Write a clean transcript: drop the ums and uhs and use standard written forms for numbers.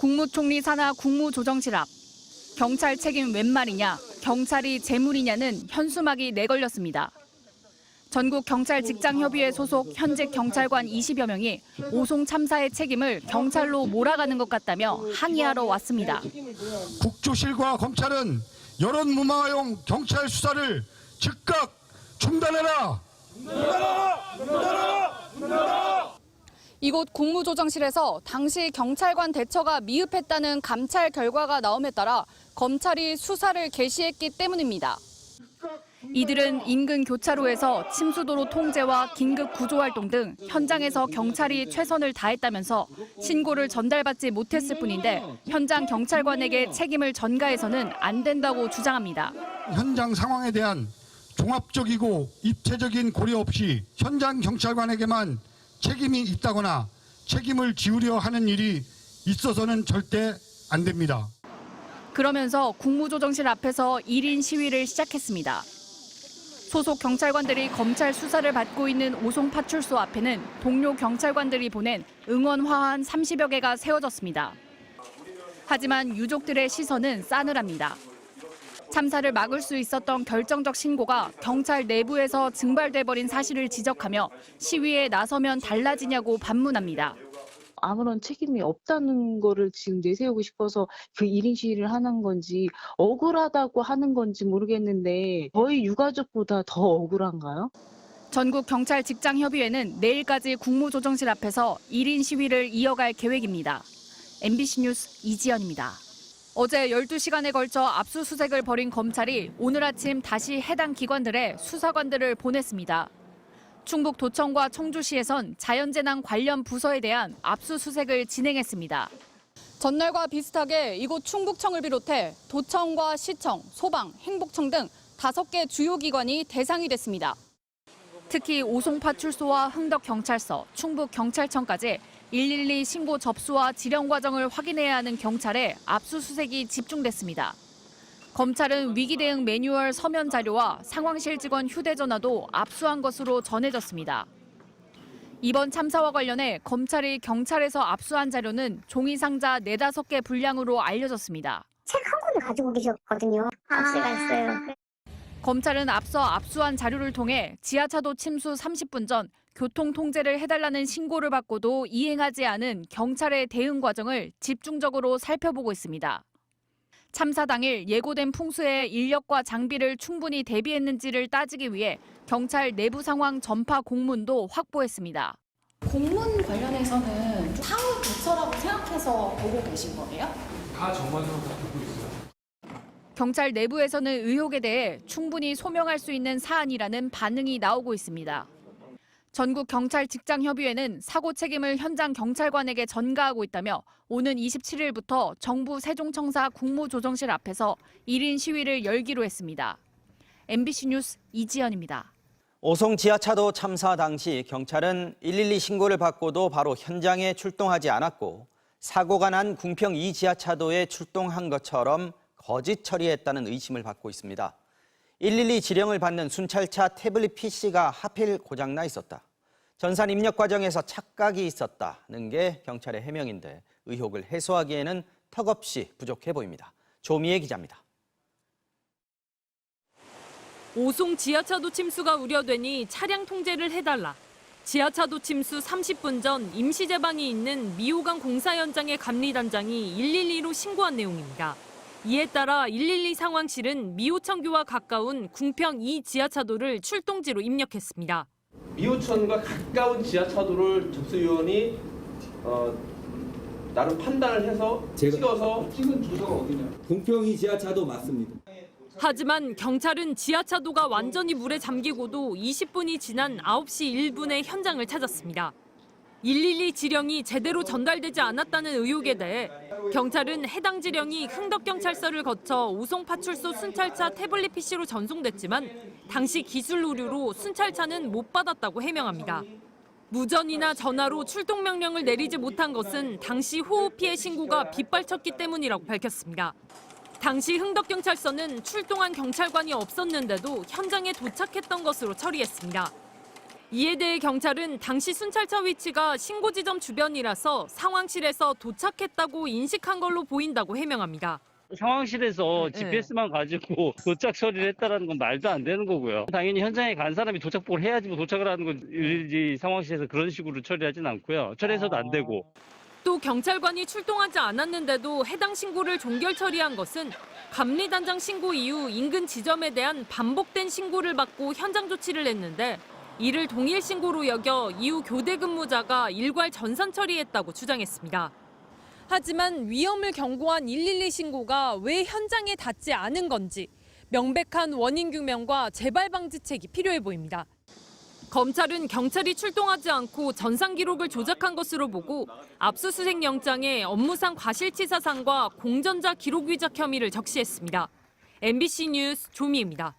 국무총리 산하 국무조정실 앞. 경찰 책임 웬 말이냐, 경찰이 재물이냐는 현수막이 내걸렸습니다. 전국경찰직장협의회 소속 현직 경찰관 20여 명이 오송 참사의 책임을 경찰로 몰아가는 것 같다며 항의하러 왔습니다. 국조실과 검찰은 여론 무마용 경찰 수사를 즉각 중단해라! 이곳 국무조정실에서 당시 경찰관 대처가 미흡했다는 감찰 결과가 나옴에 따라 검찰이 수사를 개시했기 때문입니다. 이들은 인근 교차로에서 침수도로 통제와 긴급 구조활동 등 현장에서 경찰이 최선을 다했다면서 신고를 전달받지 못했을 뿐인데 현장 경찰관에게 책임을 전가해서는 안 된다고 주장합니다. 현장 상황에 대한 종합적이고 입체적인 고려 없이 현장 경찰관에게만 책임이 있다거나 책임을 지우려 하는 일이 있어서는 절대 안 됩니다. 그러면서 국무조정실 앞에서 1인 시위를 시작했습니다. 소속 경찰관들이 검찰 수사를 받고 있는 오송 파출소 앞에는 동료 경찰관들이 보낸 응원 화환 30여 개가 세워졌습니다. 하지만 유족들의 시선은 싸늘합니다. 참사를 막을 수 있었던 결정적 신고가 경찰 내부에서 증발돼버린 사실을 지적하며 시위에 나서면 달라지냐고 반문합니다. 아무런 책임이 없다는 거를 지금 내세우고 싶어서 그 1인 시위를 하는 건지 억울하다고 하는 건지 모르겠는데 저희 유가족보다 더 억울한가요? 전국경찰직장협의회는 내일까지 국무조정실 앞에서 1인 시위를 이어갈 계획입니다. MBC 뉴스 이지연입니다. 어제 12시간에 걸쳐 압수수색을 벌인 검찰이 오늘 아침 다시 해당 기관들에 수사관들을 보냈습니다. 충북도청과 청주시에선 자연재난 관련 부서에 대한 압수수색을 진행했습니다. 전날과 비슷하게 이곳 충북청을 비롯해 도청과 시청, 소방, 행복청 등 5개 주요 기관이 대상이 됐습니다. 특히 오송파출소와 흥덕경찰서, 충북경찰청까지 112 신고 접수와 지령 과정을 확인해야 하는 경찰에 압수수색이 집중됐습니다. 검찰은 위기 대응 매뉴얼 서면 자료와 상황실 직원 휴대전화도 압수한 것으로 전해졌습니다. 이번 참사와 관련해 검찰이 경찰에서 압수한 자료는 종이 상자 4-5개 분량으로 알려졌습니다. 책 한 권을 가지고 계셨거든요. 압수가 있어요. 검찰은 앞서 압수한 자료를 통해 지하차도 침수 30분 전 교통 통제를 해달라는 신고를 받고도 이행하지 않은 경찰의 대응 과정을 집중적으로 살펴보고 있습니다. 참사 당일 예고된 풍수에 인력과 장비를 충분히 대비했는지를 따지기 위해 경찰 내부 상황 전파 공문도 확보했습니다. 공문 관련해서는 사후 조처라고 생각해서 보고 계신 거예요? 다 정관으로 보고 있어요. 경찰 내부에서는 의혹에 대해 충분히 소명할 수 있는 사안이라는 반응이 나오고 있습니다. 전국경찰직장협의회는 사고 책임을 현장 경찰관에게 전가하고 있다며 오는 27일부터 정부 세종청사 국무조정실 앞에서 1인 시위를 열기로 했습니다. MBC 뉴스 이지연입니다. 오송 지하차도 참사 당시 경찰은 112 신고를 받고도 바로 현장에 출동하지 않았고 사고가 난 궁평 2 지하차도에 출동한 것처럼 거짓 처리했다는 의심을 받고 있습니다. 112 지령을 받는 순찰차 태블릿 PC가 하필 고장나 있었다. 전산 입력 과정에서 착각이 있었다는 게 경찰의 해명인데 의혹을 해소하기에는 턱없이 부족해 보입니다. 조미애 기자입니다. 오송 지하차도 침수가 우려되니 차량 통제를 해달라. 지하차도 침수 30분 전 임시 제방이 있는 미호강 공사 현장의 감리단장이 112로 신고한 내용입니다. 이에 따라 112 상황실은 미호천교와 가까운 궁평 2 지하차도를 출동지로 입력했습니다. 미호천과 가까운 지하차도를 접수요원이 나름 판단을 해서 찍어서 찍은 주소가 어디냐? 궁평 2 지하차도 맞습니다. 하지만 경찰은 지하차도가 완전히 물에 잠기고도 20분이 지난 9시 1분에 현장을 찾았습니다. 112 지령이 제대로 전달되지 않았다는 의혹에 대해 경찰은 해당 지령이 흥덕경찰서를 거쳐 오송파출소 순찰차 태블릿 PC로 전송됐지만 당시 기술 오류로 순찰차는 못 받았다고 해명합니다. 무전이나 전화로 출동 명령을 내리지 못한 것은 당시 호흡 피해 신고가 빗발쳤기 때문이라고 밝혔습니다. 당시 흥덕경찰서는 출동한 경찰관이 없었는데도 현장에 도착했던 것으로 처리했습니다. 이에 대해 경찰은 당시 순찰차 위치가 신고 지점 주변이라서 상황실에서 도착했다고 인식한 걸로 보인다고 해명합니다. 상황실에서 GPS만 가지고 도착 처리를 했다는 건 말도 안 되는 거고요. 당연히 현장에 간 사람이 도착복을 해야지 뭐 도착을 하는 건지 상황실에서 그런 식으로 처리하진 않고요. 처리해서도 안 되고. 또 경찰관이 출동하지 않았는데도 해당 신고를 종결 처리한 것은 감리단장 신고 이후 인근 지점에 대한 반복된 신고를 받고 현장 조치를 했는데 이를 동일 신고로 여겨 이후 교대 근무자가 일괄 전산 처리했다고 주장했습니다. 하지만 위험을 경고한 112 신고가 왜 현장에 닿지 않은 건지 명백한 원인 규명과 재발 방지책이 필요해 보입니다. 검찰은 경찰이 출동하지 않고 전산 기록을 조작한 것으로 보고 압수수색 영장에 업무상 과실치사상과 공전자 기록 위작 혐의를 적시했습니다. MBC 뉴스 조미입니다.